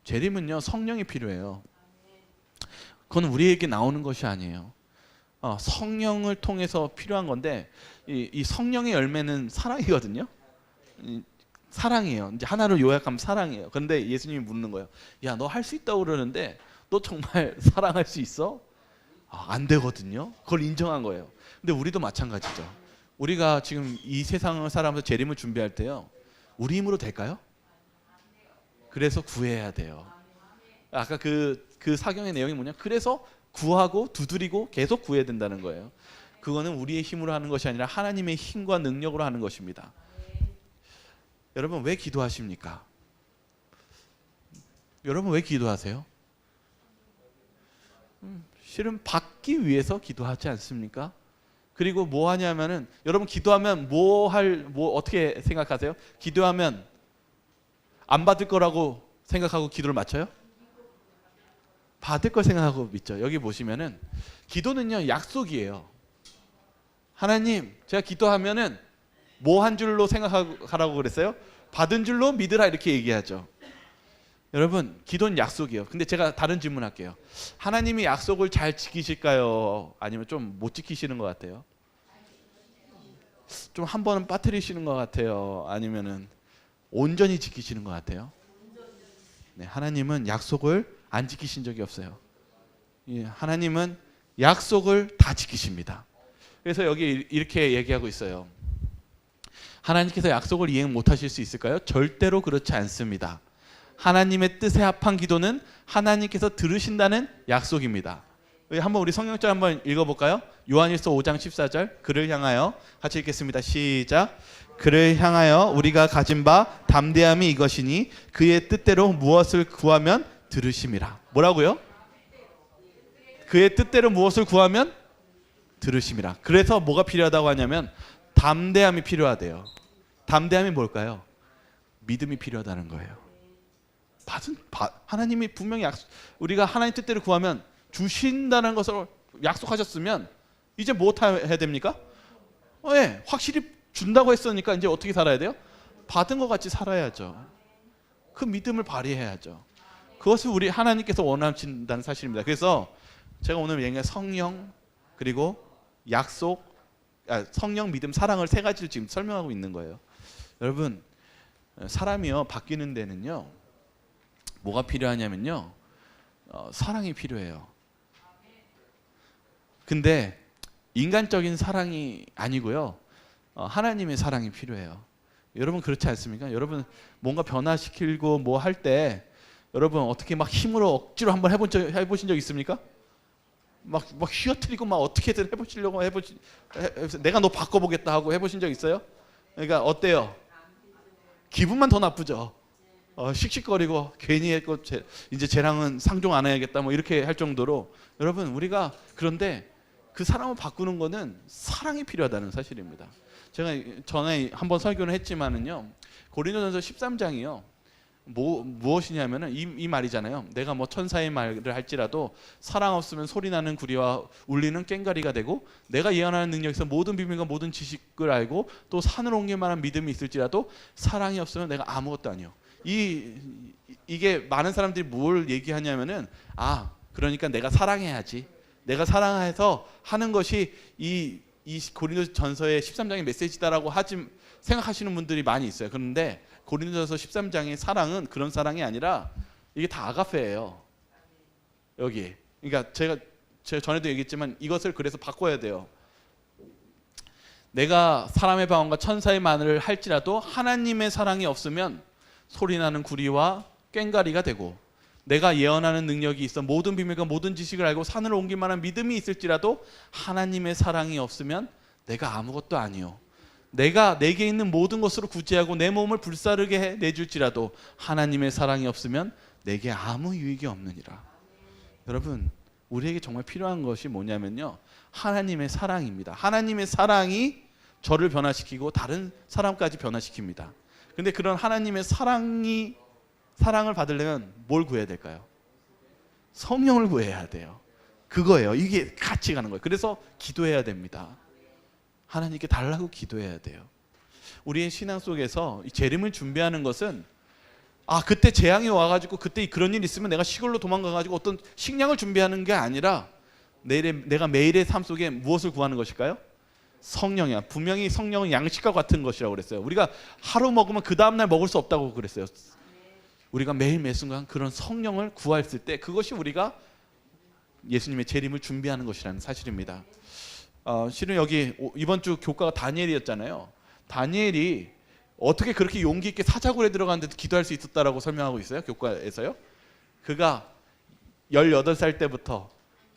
재림은요 성령이 필요해요. 그건 우리에게 나오는 것이 아니에요. 성령을 통해서 필요한 건데, 이 성령의 열매는 사랑이거든요. 사랑이에요. 이제 하나로 요약하면 사랑이에요. 그런데 예수님이 묻는 거예요. 야, 너 할 수 있다고 그러는데 너 정말 사랑할 수 있어? 안 되거든요. 그걸 인정한 거예요. 근데 우리도 마찬가지죠. 우리가 지금 이 세상을 살아가면서 재림을 준비할 때요, 우리 힘으로 될까요? 그래서 구해야 돼요. 아까 그 사경의 내용이 뭐냐? 그래서 구하고 두드리고 계속 구해야 된다는 거예요. 그거는 우리의 힘으로 하는 것이 아니라 하나님의 힘과 능력으로 하는 것입니다. 여러분, 왜 기도하십니까? 여러분, 왜 기도하세요? 실은 받기 위해서 기도하지 않습니까? 그리고 뭐 하냐면은 여러분 기도하면 뭐 어떻게 생각하세요? 기도하면 안 받을 거라고 생각하고 기도를 맞춰요? 받을 걸 생각하고 믿죠. 여기 보시면은 기도는요 약속이에요. 하나님 제가 기도하면은 뭐 한 줄로 생각하라고 그랬어요? 받은 줄로 믿으라 이렇게 얘기하죠. 여러분 기도는 약속이에요. 근데 제가 다른 질문 할게요. 하나님이 약속을 잘 지키실까요? 아니면 좀 못 지키시는 것 같아요? 좀 한 번은 빠뜨리시는 것 같아요? 아니면은 온전히 지키시는 것 같아요? 네, 하나님은 약속을 안 지키신 적이 없어요. 하나님은 약속을 다 지키십니다. 그래서 여기 이렇게 얘기하고 있어요. 하나님께서 약속을 이행 못하실 수 있을까요? 절대로 그렇지 않습니다. 하나님의 뜻에 합한 기도는 하나님께서 들으신다는 약속입니다. 한번 우리 성경절 한번 읽어볼까요? 요한일서 5장 14절 그를 향하여 같이 읽겠습니다. 시작. 그를 향하여 우리가 가진 바 담대함이 이것이니 그의 뜻대로 무엇을 구하면 들으심이라. 뭐라고요? 그의 뜻대로 무엇을 구하면 들으심이라. 그래서 뭐가 필요하다고 하냐면 담대함이 필요하대요. 담대함이 뭘까요? 믿음이 필요하다는 거예요. 하나님이 분명히 우리가 하나님 뜻대로 구하면 주신다는 것을 약속하셨으면 이제 뭐 해야 됩니까? 네, 확실히 준다고 했으니까 이제 어떻게 살아야 돼요? 받은 것 같이 살아야죠. 그 믿음을 발휘해야죠. 그것을 우리 하나님께서 원하신다는 사실입니다. 그래서 제가 오늘 얘기한 성령 그리고 약속, 성령, 믿음, 사랑을 세 가지를 지금 설명하고 있는 거예요. 여러분 사람이요 바뀌는 데는요 뭐가 필요하냐면요 사랑이 필요해요. 근데 인간적인 사랑이 아니고요 하나님의 사랑이 필요해요. 여러분 그렇지 않습니까? 여러분 뭔가 변화시키고 뭐 할 때 여러분 어떻게 막 힘으로 억지로 한번 해보신 적 있습니까? 막 휘어뜨리고 막 어떻게든 해보시려고 내가 너 바꿔보겠다 하고 해보신 적 있어요? 그러니까 어때요? 기분만 더 나쁘죠. 씩씩거리고 괜히 했고 이제 쟤랑은 상종 안 해야겠다 뭐 이렇게 할 정도로 여러분 우리가 그런데 그 사람을 바꾸는 거는 사랑이 필요하다는 사실입니다. 제가 전에 한번 설교를 했지만은요 고린도전서 13장이요 무엇이냐면은 이 말이잖아요. 내가 뭐 천사의 말을 할지라도 사랑 없으면 소리나는 구리와 울리는 꽹과리가 되고 내가 예언하는 능력에서 모든 비밀과 모든 지식을 알고 또 산을 옮길 만한 믿음이 있을지라도 사랑이 없으면 내가 아무것도 아니요. 이게 많은 사람들이 뭘 얘기하냐면은 그러니까 내가 사랑해야지. 내가 사랑해서 하는 것이 이 고린도전서의 13장의 메시지다라고 생각하시는 분들이 많이 있어요. 그런데 고린도전서 13장의 사랑은 그런 사랑이 아니라 이게 다 아가페예요. 여기. 그러니까 제가 전에도 얘기했지만 이것을 그래서 바꿔야 돼요. 내가 사람의 방언과 천사의 말을 할지라도 하나님의 사랑이 없으면 소리나는 구리와 꽹과리가 되고 내가 예언하는 능력이 있어 모든 비밀과 모든 지식을 알고 산을 옮길 만한 믿음이 있을지라도 하나님의 사랑이 없으면 내가 아무것도 아니요. 내가 내게 있는 모든 것으로 구제하고 내 몸을 불사르게 내줄지라도 하나님의 사랑이 없으면 내게 아무 유익이 없느니라. 여러분 우리에게 정말 필요한 것이 뭐냐면요 하나님의 사랑입니다. 하나님의 사랑이 저를 변화시키고 다른 사람까지 변화시킵니다. 근데 그런 하나님의 사랑을 받으려면 뭘 구해야 될까요? 성령을 구해야 돼요. 그거예요. 이게 같이 가는 거예요. 그래서 기도해야 됩니다. 하나님께 달라고 기도해야 돼요. 우리의 신앙 속에서 이 재림을 준비하는 것은 그때 재앙이 와가지고 그때 그런 일 있으면 내가 시골로 도망가가지고 어떤 식량을 준비하는 게 아니라 내가 매일의 삶 속에 무엇을 구하는 것일까요? 성령이야. 분명히 성령은 양식과 같은 것이라고 그랬어요. 우리가 하루 먹으면 그 다음날 먹을 수 없다고 그랬어요. 우리가 매일 매 순간 그런 성령을 구했을 때 그것이 우리가 예수님의 재림을 준비하는 것이라는 사실입니다. 실은 여기 이번 주 교과가 다니엘이었잖아요. 다니엘이 어떻게 그렇게 용기 있게 사자굴에 들어갔는데도 기도할 수 있었다라고 설명하고 있어요. 교과에서요. 그가 18살 때부터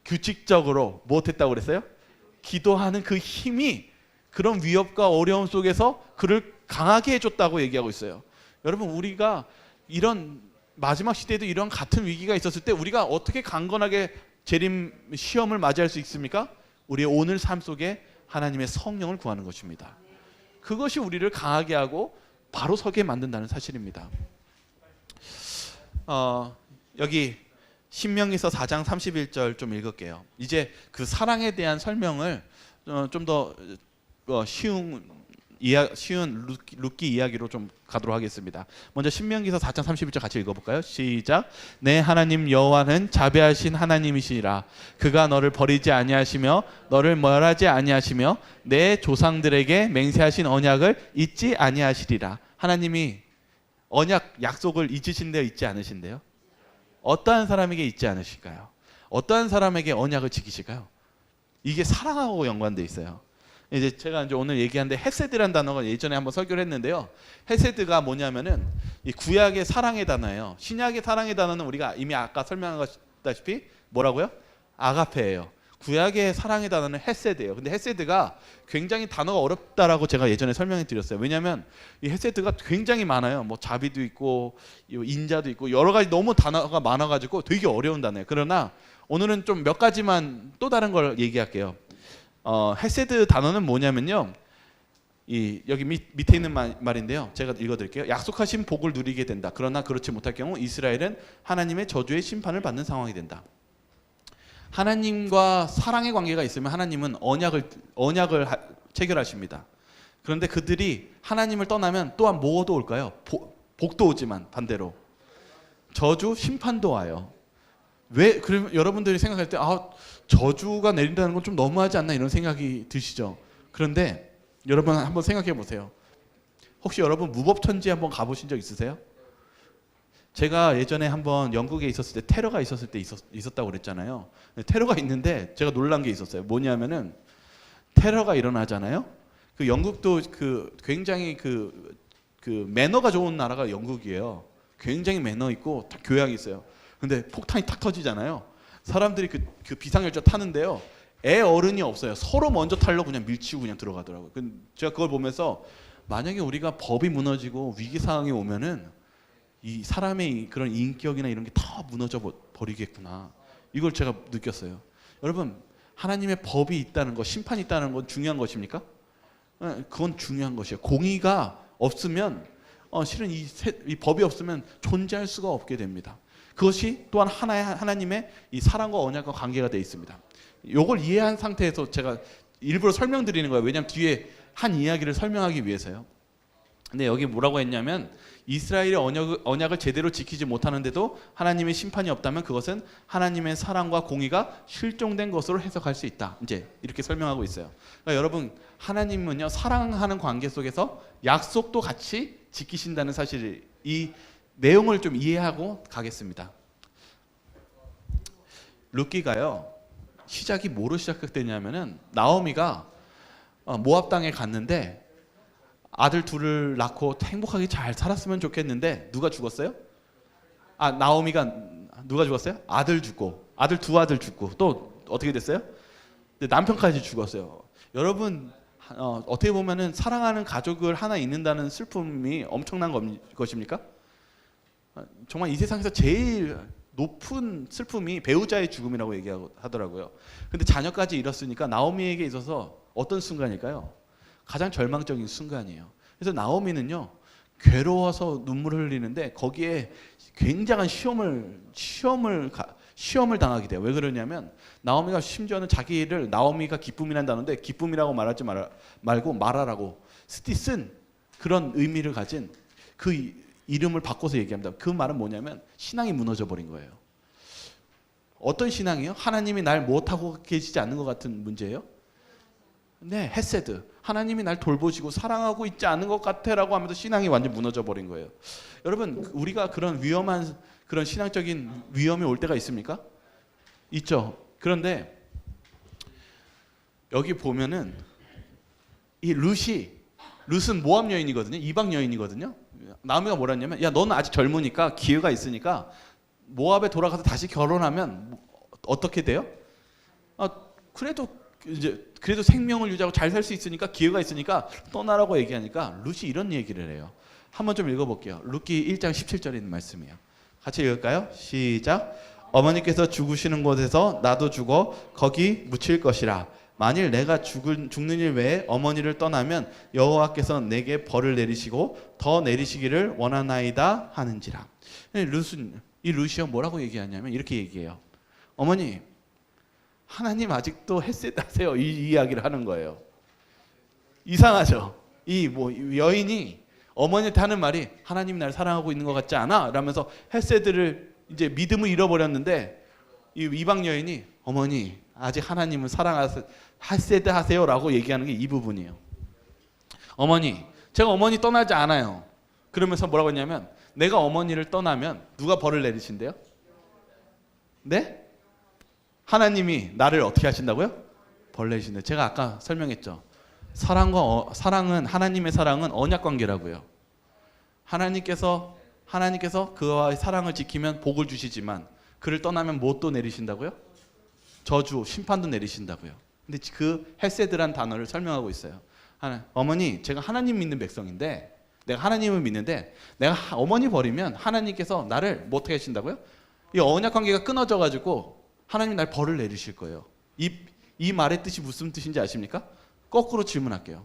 규칙적으로 무엇했다고 그랬어요? 기도하는 그 힘이 그런 위협과 어려움 속에서 그를 강하게 해줬다고 얘기하고 있어요. 여러분 우리가 이런 마지막 시대에도 이런 같은 위기가 있었을 때 우리가 어떻게 강건하게 재림 시험을 맞이할 수 있습니까? 우리의 오늘 삶 속에 하나님의 성령을 구하는 것입니다. 그것이 우리를 강하게 하고 바로 서게 만든다는 사실입니다. 여기 신명기서 4장 31절 좀 읽을게요. 이제 그 사랑에 대한 설명을 좀 더 쉬운 룻기 이야기로 좀 가도록 하겠습니다. 먼저 신명기서 4장 31절 같이 읽어볼까요? 시작. 내 하나님 여호와는 자비하신 하나님이시라. 그가 너를 버리지 아니하시며 너를 멸하지 아니하시며 내 조상들에게 맹세하신 언약을 잊지 아니하시리라. 하나님이 언약 약속을 잊으신데요, 잊지 않으신데요? 어떠한 사람에게 잊지 않으실까요? 어떠한 사람에게 언약을 지키실까요? 이게 사랑하고 연관돼 있어요. 이제 제가 이제 오늘 얘기하는데 헤세드라는 단어가 예전에 한번 설교를 했는데요. 헤세드가 뭐냐면은 이 구약의 사랑의 단어예요. 신약의 사랑의 단어는 우리가 이미 아까 설명하다시피 뭐라고요? 아가페예요. 구약의 사랑의 단어는 헤세드예요. 근데 헤세드가 굉장히 단어가 어렵다라고 제가 예전에 설명해 드렸어요. 왜냐하면 이 헤세드가 굉장히 많아요. 뭐 자비도 있고 인자도 있고 여러 가지 너무 단어가 많아가지고 되게 어려운 단어예요. 그러나 오늘은 좀 몇 가지만 또 다른 걸 얘기할게요. 헤세드 단어는 뭐냐면요. 여기 밑에 있는 말인데요. 제가 읽어드릴게요. 약속하신 복을 누리게 된다. 그러나 그렇지 못할 경우 이스라엘은 하나님의 저주의 심판을 받는 상황이 된다. 하나님과 사랑의 관계가 있으면 하나님은 언약을 체결하십니다. 그런데 그들이 하나님을 떠나면 또한 뭐도 올까요? 복도 오지만 반대로 저주, 심판도 와요. 왜? 그러면 여러분들이 생각할 때 저주가 내린다는 건 좀 너무하지 않나 이런 생각이 드시죠. 그런데 여러분 한번 생각해 보세요. 혹시 여러분 무법천지 한번 가보신 적 있으세요? 제가 예전에 한번 영국에 있었을 때 테러가 있었을 때 있었다고 그랬잖아요. 테러가 있는데 제가 놀란 게 있었어요. 뭐냐면은 테러가 일어나잖아요. 그 영국도 굉장히 그 매너가 좋은 나라가 영국이에요. 굉장히 매너 있고 다 교양이 있어요. 근데 폭탄이 탁 터지잖아요. 사람들이 그 비상열차 타는데요. 애 어른이 없어요. 서로 먼저 타려고 그냥 밀치고 그냥 들어가더라고요. 제가 그걸 보면서 만약에 우리가 법이 무너지고 위기 상황이 오면은 이 사람의 그런 인격이나 이런 게 다 무너져 버리겠구나. 이걸 제가 느꼈어요. 여러분, 하나님의 법이 있다는 것, 심판이 있다는 건 중요한 것입니까? 그건 중요한 것이에요. 공의가 없으면 실은 이 법이 없으면 존재할 수가 없게 됩니다. 그것이 또한 하나님의 이 사랑과 언약과 관계가 되어 있습니다. 이걸 이해한 상태에서 제가 일부러 설명드리는 거예요. 왜냐하면 뒤에 한 이야기를 설명하기 위해서요. 근데 여기 뭐라고 했냐면 이스라엘의 언약을 제대로 지키지 못하는데도 하나님의 심판이 없다면 그것은 하나님의 사랑과 공의가 실종된 것으로 해석할 수 있다. 이제 이렇게 설명하고 있어요. 그러니까 여러분, 하나님은요, 사랑하는 관계 속에서 약속도 같이 지키신다는 사실, 이 내용을 좀 이해하고 가겠습니다. 룻기가요, 시작이 뭐로 시작되냐면은 나오미가 모압 땅에 갔는데 아들 둘을 낳고 행복하게 잘 살았으면 좋겠는데 누가 죽었어요? 나오미가 누가 죽었어요? 아들 죽고, 두 아들 죽고, 또 어떻게 됐어요? 남편까지 죽었어요. 여러분, 어떻게 보면은 사랑하는 가족을 하나 잃는다는 슬픔이 엄청난 것입니까? 정말 이 세상에서 제일 높은 슬픔이 배우자의 죽음이라고 얘기하더라고요. 근데 자녀까지 잃었으니까 나오미에게 있어서 어떤 순간일까요? 가장 절망적인 순간이에요. 그래서 나오미는요, 괴로워서 눈물을 흘리는데 거기에 굉장한 시험을 당하게 돼요. 왜 그러냐면 나오미가 심지어는 자기를, 나오미가 기쁨이란 단어인데 기쁨이라고 말하지 말고 말하라고 쓴 그런 의미를 가진 그 이름을 바꿔서 얘기합니다. 그 말은 뭐냐면 신앙이 무너져 버린 거예요. 어떤 신앙이요? 하나님이 날 못하고 계시지 않는 것 같은 문제예요? 네, 헤세드. 하나님이 날 돌보시고 사랑하고 있지 않은 것 같아라고 하면서 신앙이 완전 무너져 버린 거예요. 여러분, 우리가 그런 위험한, 그런 신앙적인 위험이 올 때가 있습니까? 있죠. 그런데 여기 보면은 이 룻은 모압 여인이거든요. 이방 여인이거든요. 나오미가 뭐라 했냐면, 야, 너는 아직 젊으니까 기회가 있으니까 모압에 돌아가서 다시 결혼하면 어떻게 돼요? 그래도 생명을 유지하고 잘 살 수 있으니까, 기회가 있으니까 떠나라고 얘기하니까 룻이 이런 얘기를 해요. 한번 좀 읽어볼게요. 룻기 1장 17절에 있는 말씀이에요. 같이 읽을까요? 시작. 어머니께서 죽으시는 곳에서 나도 죽어 거기 묻힐 것이라. 만일 내가 죽는 일 외에 어머니를 떠나면 여호와께서 내게 벌을 내리시고 더 내리시기를 원하나이다 하는지라. 이 루시가 뭐라고 얘기하냐면 이렇게 얘기해요. 어머니, 하나님 아직도 헷셋 하세요. 이 이야기를 하는 거예요. 이상하죠. 이 여인이 어머니한테 하는 말이 하나님 날 사랑하고 있는 것 같지 않아? 라면서 헷셋을 이제 믿음을 잃어버렸는데 이 이방 여인이 어머니 아직 하나님을 사랑하세요, 헷셋 하세요라고 얘기하는 게 이 부분이에요. 어머니, 제가 어머니 떠나지 않아요. 그러면서 뭐라고 했냐면 내가 어머니를 떠나면 누가 벌을 내리신대요? 네? 하나님이 나를 어떻게 하신다고요? 벌 내리신대. 제가 아까 설명했죠. 사랑은 하나님의 사랑은 언약 관계라고요. 하나님께서 그와의 사랑을 지키면 복을 주시지만 그를 떠나면 뭐 또 내리신다고요? 저주, 심판도 내리신다고요. 근데 그 헬세드란 단어를 설명하고 있어요. 어머니, 제가 하나님 믿는 백성인데 내가 하나님을 믿는데 내가 어머니 버리면 하나님께서 나를 뭐 어떻게 하신다고요? 이 언약 관계가 끊어져 가지고 하나님 날 벌을 내리실 거예요. 이 말의 뜻이 무슨 뜻인지 아십니까? 거꾸로 질문할게요.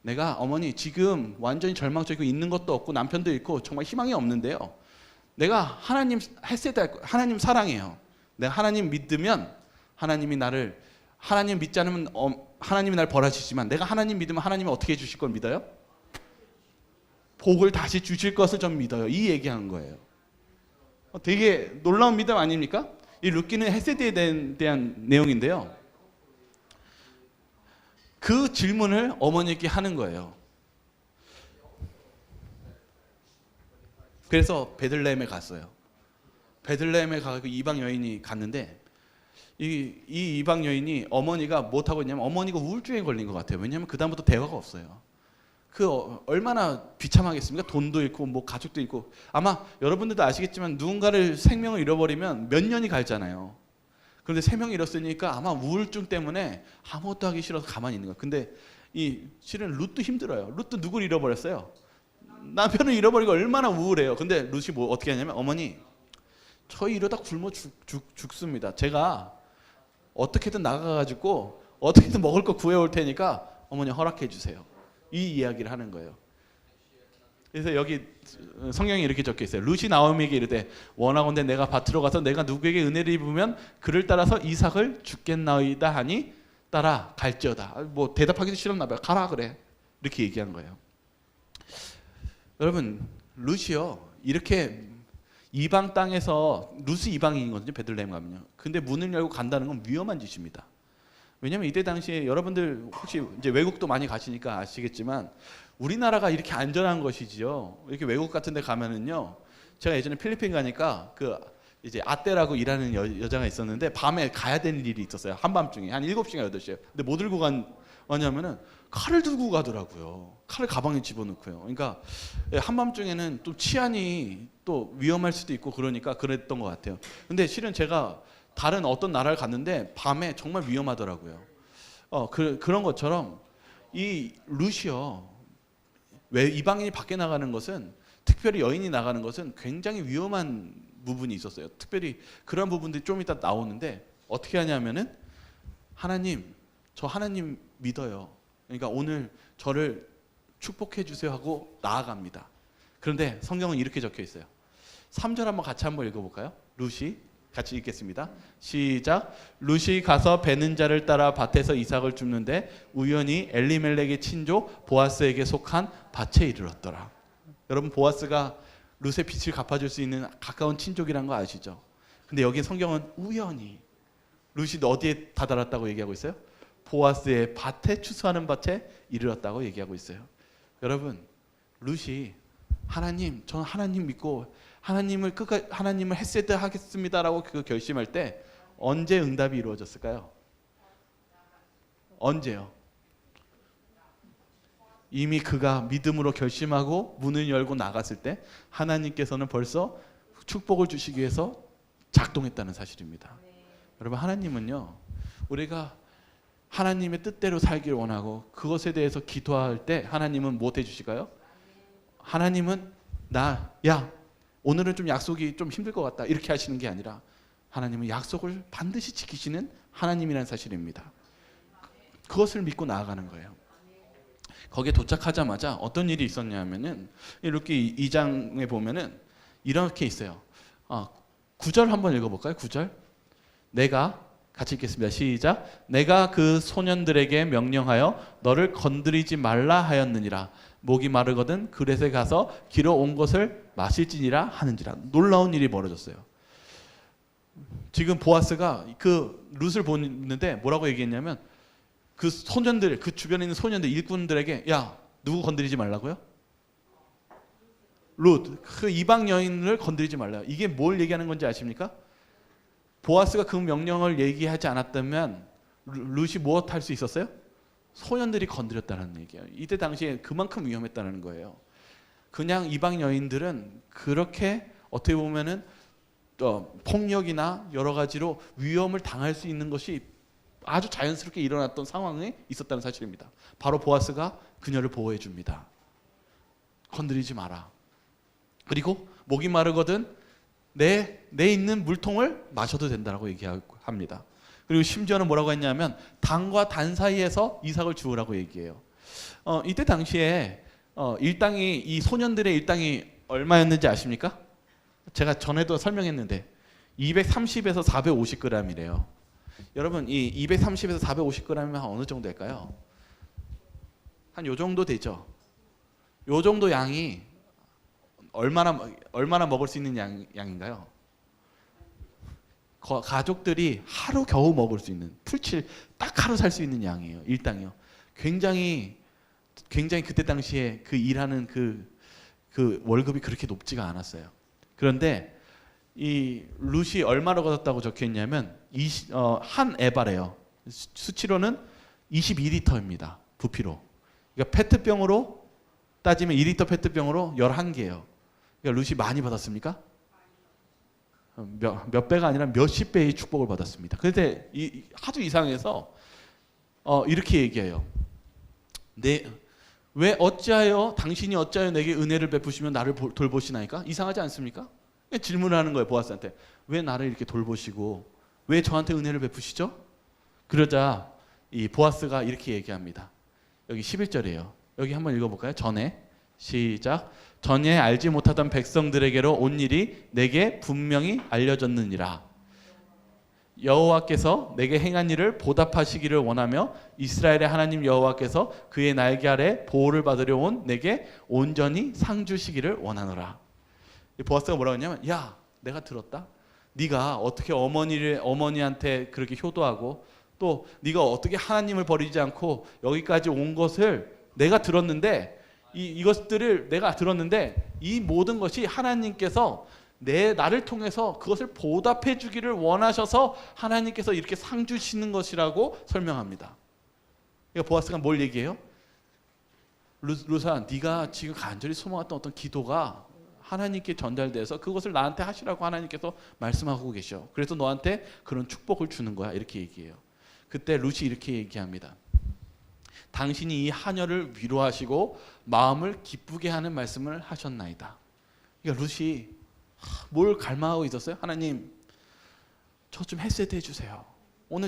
내가 어머니 지금 완전히 절망적이고 있는 것도 없고 남편도 잃고 정말 희망이 없는데요. 내가 하나님 하나님 사랑해요. 내가 하나님 믿으면 하나님이 나를, 하나님 믿지 않으면 하나님이 날 벌하시지만 내가 하나님 믿으면 하나님이 어떻게 해주실 걸 믿어요? 복을 다시 주실 것을 좀 믿어요. 이 얘기하는 거예요. 되게 놀라운 믿음 아닙니까? 이 룻기는 헤세드에 대한 내용인데요. 그 질문을 어머니께 하는 거예요. 그래서 베들레헴에 갔어요. 베들레헴에 가서 이방 여인이 갔는데 이 이방 여인이 어머니가 못하고 있냐면 어머니가 우울증에 걸린 것 같아요. 왜냐하면 그 다음부터 대화가 없어요. 얼마나 비참하겠습니까? 돈도 잃고 뭐 가족도 잃고. 아마 여러분들도 아시겠지만 누군가를 생명을 잃어버리면 몇 년이 갈잖아요. 그런데 세 명 잃었으니까 아마 우울증 때문에 아무것도 하기 싫어서 가만히 있는 거예요. 근데 실은 룻도 힘들어요. 룻도 누굴 잃어버렸어요? 남편을 잃어버리고 얼마나 우울해요. 근데 룻이 어떻게 하냐면 어머니, 저희 이러다 굶어 죽습니다. 제가 어떻게든 나가가지고 어떻게든 먹을 거 구해올 테니까 어머니 허락해 주세요. 이 이야기를 하는 거예요. 그래서 여기 성경에 이렇게 적혀 있어요. 룻이 나오미에게 이르되 원하건대 내가 밭으로 가서 내가 누구에게 은혜를 입으면 그를 따라서 이삭을 주겠나이다 하니 따라 갈지어다. 뭐 대답하기도 싫었나 봐요. 가라 그래. 이렇게 얘기한 거예요. 여러분, 룻이요 이렇게 이방 땅에서, 룻이 이방인이거든요. 베들레헴 가면요. 근데 문을 열고 간다는 건 위험한 짓입니다. 왜냐하면 이때 당시에 여러분들 혹시 이제 외국도 많이 가시니까 아시겠지만 우리나라가 이렇게 안전한 것이지요. 이렇게 외국 같은 데 가면은요. 제가 예전에 필리핀 가니까 이제 아떼라고 일하는 여자가 있었는데 밤에 가야 되는 일이 있었어요. 한밤중에 한 7시간 8시에. 근데 뭐 들고 가냐면은 칼을 들고 가더라고요. 칼을 가방에 집어넣고요. 그러니까 한밤중에는 또 치안이 또 위험할 수도 있고 그러니까 그랬던 것 같아요. 근데 실은 제가 다른 어떤 나라를 갔는데 밤에 정말 위험하더라고요. 그런 것처럼 이 룻이요. 왜 이방인이 밖에 나가는 것은, 특별히 여인이 나가는 것은 굉장히 위험한 부분이 있었어요. 특별히 그런 부분들이 좀 이따 나오는데 어떻게 하냐면은 하나님, 저 하나님 믿어요. 그러니까 오늘 저를 축복해 주세요 하고 나아갑니다. 그런데 성경은 이렇게 적혀 있어요. 3절 한번 읽어볼까요? 룻이 같이 읽겠습니다. 시작. 룻이 가서 베는 자를 따라 밭에서 이삭을 줍는데 우연히 엘리멜렉의 친조 보아스에게 속한 밭에 이르렀더라. 여러분, 보아스가 룻의 빚을 갚아줄 수 있는 가까운 친족이란 거 아시죠? 근데 여기 성경은 우연히 룻이 어디에 다다랐다고 얘기하고 있어요? 보아스의 밭에, 추수하는 밭에 이르렀다고 얘기하고 있어요. 여러분, 룻이 하나님, 저는 하나님 믿고 하나님을 헷세드 하겠습니다라고 결심할 때 언제 응답이 이루어졌을까요? 언제요? 이미 그가 믿음으로 결심하고 문을 열고 나갔을 때 하나님께서는 벌써 축복을 주시기 위해서 작동했다는 사실입니다. 여러분, 하나님은요, 우리가 하나님의 뜻대로 살기를 원하고 그것에 대해서 기도할 때 하나님은 뭐 해주실까요? 하나님은 오늘은 좀 약속이 좀 힘들 것 같다 이렇게 하시는 게 아니라 하나님은 약속을 반드시 지키시는 하나님이라는 사실입니다. 그것을 믿고 나아가는 거예요. 거기에 도착하자마자 어떤 일이 있었냐면은 루키 2장에 보면은 이렇게 있어요. 9절 한번 읽어볼까요? 9절. 내가 같이 읽겠습니다. 시작. 내가 그 소년들에게 명령하여 너를 건드리지 말라 하였느니라. 목이 마르거든 그렛에 가서 길어온 것을 마실지니라 하는지라. 놀라운 일이 벌어졌어요. 지금 보아스가 그 룻을 보는데 뭐라고 얘기했냐면 그 소년들, 그 주변에 있는 소년들, 일꾼들에게 야, 누구 건드리지 말라고요? 룻, 그 이방 여인을 건드리지 말라. 이게 뭘 얘기하는 건지 아십니까? 보아스가 그 명령을 얘기하지 않았다면 룻이 무엇 할 수 있었어요? 소년들이 건드렸다는 얘기예요. 이때 당시에 그만큼 위험했다는 거예요. 그냥 이방 여인들은 그렇게 어떻게 보면은 폭력이나 여러 가지로 위험을 당할 수 있는 것이 아주 자연스럽게 일어났던 상황에 있었다는 사실입니다. 바로 보아스가 그녀를 보호해 줍니다. 건드리지 마라. 그리고 목이 마르거든 내 있는 물통을 마셔도 된다라고 얘기합니다. 그리고 심지어는 뭐라고 했냐면 단과 단 사이에서 이삭을 주우라고 얘기해요. 이때 당시에 일당이 이 소년들의 일당이 얼마였는지 아십니까? 제가 전에도 설명했는데 230에서 450g이래요. 여러분 이 230에서 450g이면 어느 정도 될까요? 한 요 정도 되죠. 요 정도 양이 얼마나 먹을 수 있는 양인가요? 가족들이 하루 겨우 먹을 수 있는 풀칠 딱 하루 살 수 있는 양이에요. 일당이요. 굉장히 그때 당시에 그 일하는 그 월급이 그렇게 높지가 않았어요. 그런데 이 룻이 얼마나 걷었다고 적혀 있냐면 한 에바래요. 수치로는 22리터입니다. 부피로. 그러니까 페트병으로 따지면 2리터 페트병으로 11개예요. 그러니까 룻이 많이 받았습니까? 몇 배가 아니라 몇십 배의 축복을 받았습니다. 그런데 아주 이상해서 이렇게 얘기해요. 왜 당신이 어찌하여 내게 은혜를 베푸시며 나를 돌보시나이까? 이상하지 않습니까? 질문을 하는 거예요. 보아스한테. 왜 나를 이렇게 돌보시고 왜 저한테 은혜를 베푸시죠? 그러자 이 보아스가 이렇게 얘기합니다. 여기 11절이에요. 여기 한번 읽어볼까요? 전에 시작. 전에 알지 못하던 백성들에게로 온 일이 내게 분명히 알려졌느니라. 여호와께서 내게 행한 일을 보답하시기를 원하며 이스라엘의 하나님 여호와께서 그의 날개 아래 보호를 받으려 온 내게 온전히 상 주시기를 원하노라. 보아스가 뭐라고 했냐면 야, 내가 들었다. 네가 어떻게 어머니한테 그렇게 효도하고 또 네가 어떻게 하나님을 버리지 않고 여기까지 온 것을 내가 들었는데 이것들을 내가 들었는데 이 모든 것이 하나님께서 나를 통해서 그것을 보답해 주기를 원하셔서 하나님께서 이렇게 상 주시는 것이라고 설명합니다. 그러니까 보아스가 뭘 얘기해요? 룻아, 네가 지금 간절히 소망했던 어떤 기도가 하나님께 전달돼서 그것을 나한테 하시라고 하나님께서 말씀하고 계셔. 그래서 너한테 그런 축복을 주는 거야. 이렇게 얘기해요. 그때 룻이 이렇게 얘기합니다. 당신이 이 하녀를 위로하시고 마음을 기쁘게 하는 말씀을 하셨나이다. 그러니까 룻이 뭘 갈망하고 있었어요? 하나님, 저 좀 헤세드 해주세요.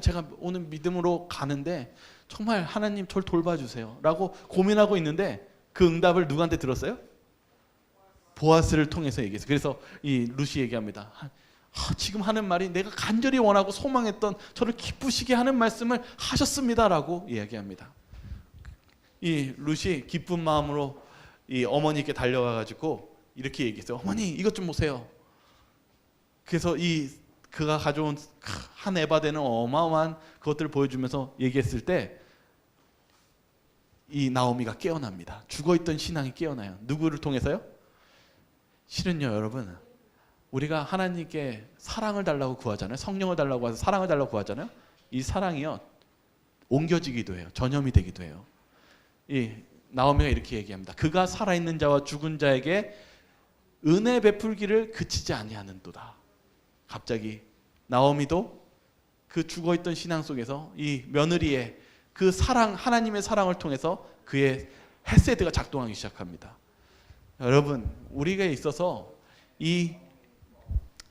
제가 오늘 믿음으로 가는데 정말 하나님 저를 돌봐주세요 라고 고민하고 있는데 그 응답을 누구한테 들었어요? 보아스를 통해서 얘기했어요. 그래서 이 룻이 얘기합니다. 지금 하는 말이 내가 간절히 원하고 소망했던 저를 기쁘시게 하는 말씀을 하셨습니다라고 이야기합니다. 이 룻이 기쁜 마음으로 이 어머니께 달려와가지고 이렇게 얘기했어요. 어머니, 이것 좀 보세요. 그래서 그가 가져온 한 에바 되는 어마어마한 그것들을 보여주면서 얘기했을 때 이 나오미가 깨어납니다. 죽어있던 신앙이 깨어나요. 누구를 통해서요? 실은요, 여러분, 우리가 하나님께 사랑을 달라고 구하잖아요. 성령을 달라고 해서 사랑을 달라고 구하잖아요. 이 사랑이요, 옮겨지기도 해요. 전염이 되기도 해요. 이 나오미가 이렇게 얘기합니다. 그가 살아있는 자와 죽은 자에게 은혜 베풀기를 그치지 아니하는도다. 갑자기 나오미도 그 죽어있던 신앙 속에서 이 며느리의 그 사랑, 하나님의 사랑을 통해서 그의 헤세드가 작동하기 시작합니다. 여러분, 우리가 있어서 이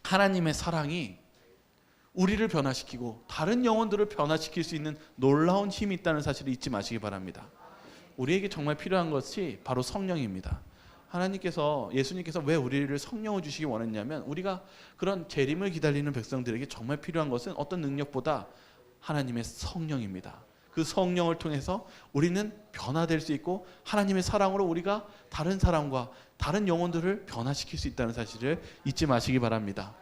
하나님의 사랑이 우리를 변화시키고 다른 영혼들을 변화시킬 수 있는 놀라운 힘이 있다는 사실을 잊지 마시기 바랍니다. 우리에게 정말 필요한 것이 바로 성령입니다. 하나님께서, 예수님께서 왜 우리를 성령을 주시기 원했냐면, 우리가 그런 재림을 기다리는 백성들에게 정말 필요한 것은 어떤 능력보다 하나님의 성령입니다. 그 성령을 통해서 우리는 변화될 수 있고, 하나님의 사랑으로 우리가 다른 사람과 다른 영혼들을 변화시킬 수 있다는 사실을 잊지 마시기 바랍니다.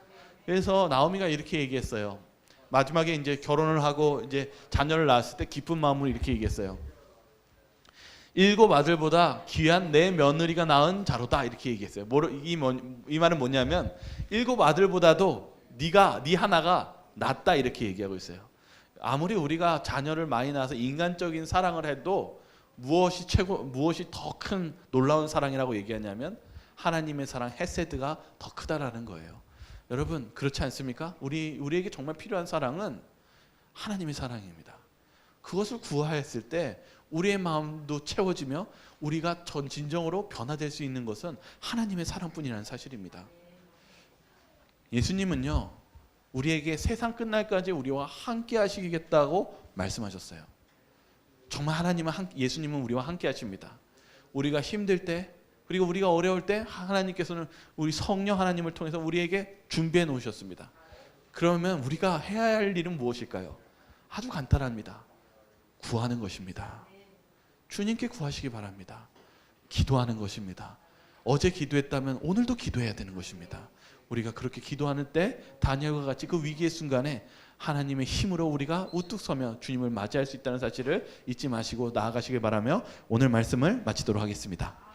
그래서 나오미가 이렇게 얘기했어요. 마지막에 이제 결혼을 하고 이제 자녀를 낳았을 때 기쁜 마음으로 이렇게 얘기했어요. 7 아들보다 귀한 내 며느리가 낳은 자로다, 이렇게 얘기했어요. 이 말은 뭐냐면 7 아들보다도 네 하나가 낫다, 이렇게 얘기하고 있어요. 아무리 우리가 자녀를 많이 낳아서 인간적인 사랑을 해도 무엇이 더 큰 놀라운 사랑이라고 얘기하냐면 하나님의 사랑, 헤세드가 더 크다라는 거예요. 여러분, 그렇지 않습니까? 우리에게 정말 필요한 사랑은 하나님의 사랑입니다. 그것을 구하였을 때 우리의 마음도 채워지며 우리가 진정으로 변화될 수 있는 것은 하나님의 사랑뿐이라는 사실입니다. 예수님은요, 우리에게 세상 끝날까지 우리와 함께 하시겠다고 말씀하셨어요. 정말 예수님은 우리와 함께 하십니다. 우리가 힘들 때, 그리고 우리가 어려울 때 하나님께서는 우리 성령 하나님을 통해서 우리에게 준비해 놓으셨습니다. 그러면 우리가 해야 할 일은 무엇일까요? 아주 간단합니다. 구하는 것입니다. 주님께 구하시기 바랍니다. 기도하는 것입니다. 어제 기도했다면 오늘도 기도해야 되는 것입니다. 우리가 그렇게 기도하는 때 다니엘과 같이 그 위기의 순간에 하나님의 힘으로 우리가 우뚝 서며 주님을 맞이할 수 있다는 사실을 잊지 마시고 나아가시길 바라며 오늘 말씀을 마치도록 하겠습니다.